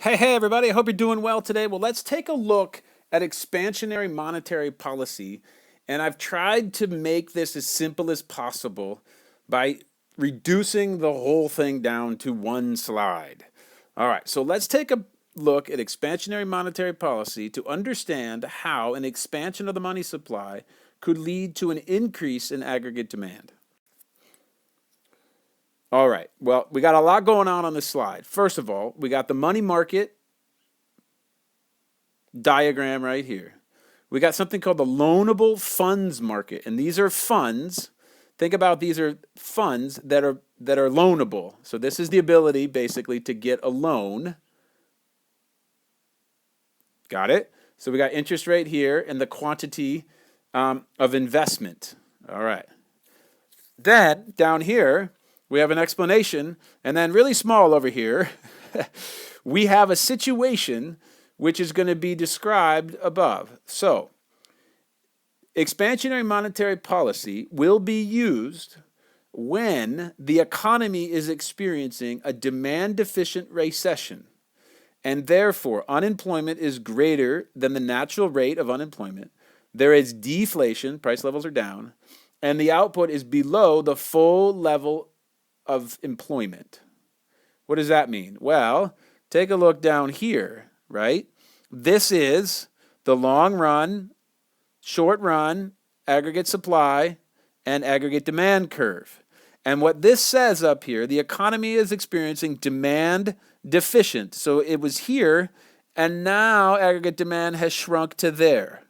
Hey, everybody. I hope you're doing well today. Well, let's take a look at expansionary monetary policy. And I've tried to make this as simple as possible by reducing the whole thing down to one slide. All right, so let's take a look at expansionary monetary policy to understand how an expansion of the money supply could lead to an increase in aggregate demand. All right, well, we got a lot going on this slide. First of all, we got the money market diagram right here. We got something called the loanable funds market, and these are funds. Think about these are funds that are loanable. So this is the ability basically to get a loan. Got it? So we got interest rate here and the quantity of investment. All right. Then down here we have an explanation, and then really small over here we have a situation which is going to be described above. So, expansionary monetary policy will be used when the economy is experiencing a demand-deficient recession, and therefore unemployment is greater than the natural rate of unemployment. There is deflation, price levels are down, and the output is below the full level of employment. What does that mean? Well, take a look down here. Right? This is the long run, short run, aggregate supply, and aggregate demand curve. And what this says up here, the economy is experiencing demand deficient. So it was here, and now aggregate demand has shrunk to there.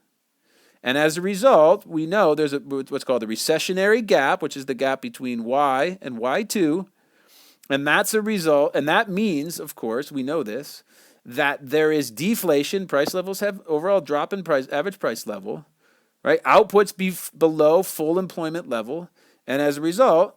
And as a result, we know there's what's called the recessionary gap, which is the gap between Y and Y2. And that's a result, and that means, of course, we know this, that there is deflation. Price levels have overall drop in price, average price level, right? Outputs below full employment level. And as a result,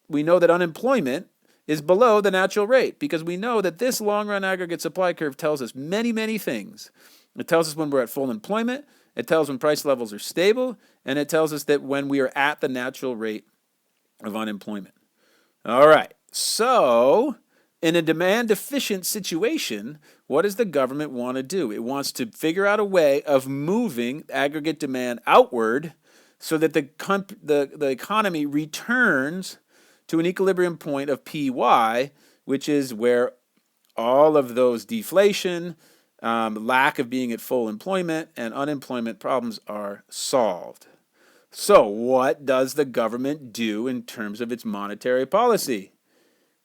we know that unemployment is below the natural rate because we know that this long run aggregate supply curve tells us many, many things. It tells us when we're at full employment, it tells when price levels are stable, and it tells us that when we are at the natural rate of unemployment. All right. So, in a demand-deficient situation, what does the government want to do? It wants to figure out a way of moving aggregate demand outward so that the economy returns to an equilibrium point of PY, which is where all of those deflation, lack of being at full employment, and unemployment problems are solved. So, what does the government do in terms of its monetary policy?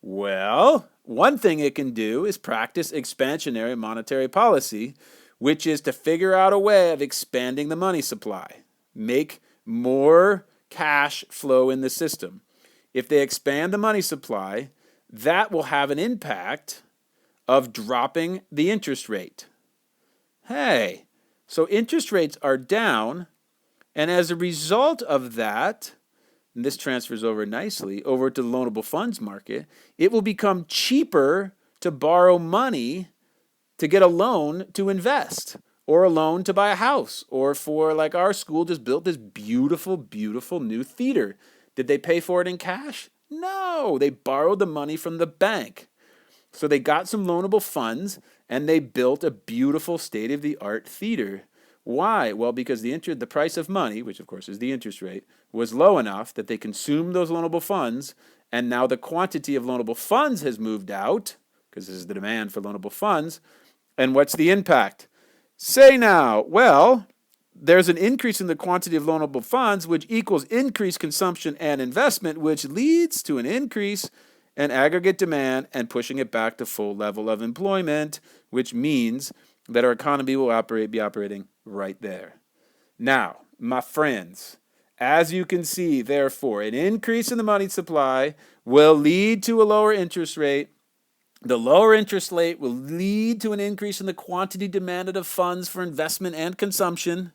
Well, one thing it can do is practice expansionary monetary policy, which is to figure out a way of expanding the money supply, make more cash flow in the system. If they expand the money supply, that will have an impact of dropping the interest rate. Hey, so interest rates are down, and as a result of that, and this transfers over nicely over to the loanable funds market, it will become cheaper to borrow money to get a loan to invest or a loan to buy a house or for like our school just built this beautiful, beautiful new theater. Did they pay for it in cash? No, they borrowed the money from the bank. So they got some loanable funds and they built a beautiful state-of-the-art theater. Why? Well, because the price of money, which of course is the interest rate, was low enough that they consumed those loanable funds, and now the quantity of loanable funds has moved out, because this is the demand for loanable funds. And what's the impact? Say now, well, there's an increase in the quantity of loanable funds, which equals increased consumption and investment, which leads to an increase in aggregate demand and pushing it back to full level of employment, which means that our economy will be operating right there. Now, my friends, as you can see, therefore, an increase in the money supply will lead to a lower interest rate. The lower interest rate will lead to an increase in the quantity demanded of funds for investment and consumption.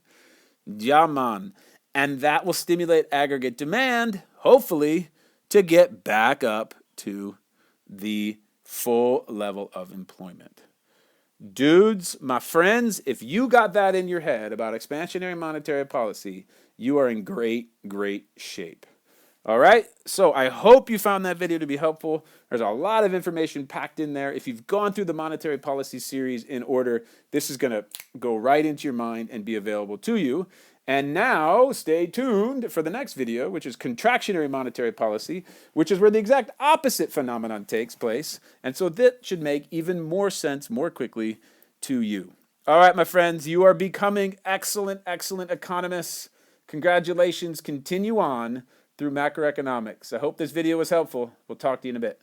Yeah, man. And that will stimulate aggregate demand, hopefully, to get back up to the full level of employment. Dudes, my friends, if you got that in your head about expansionary monetary policy, you are in great, great shape. All right, so I hope you found that video to be helpful. There's a lot of information packed in there. If you've gone through the monetary policy series in order, this is going to go right into your mind and be available to you. And now stay tuned for the next video, which is contractionary monetary policy, which is where the exact opposite phenomenon takes place. And so that should make even more sense more quickly to you. All right, my friends, you are becoming excellent, excellent economists. Congratulations. Continue on through macroeconomics. I hope this video was helpful. We'll talk to you in a bit.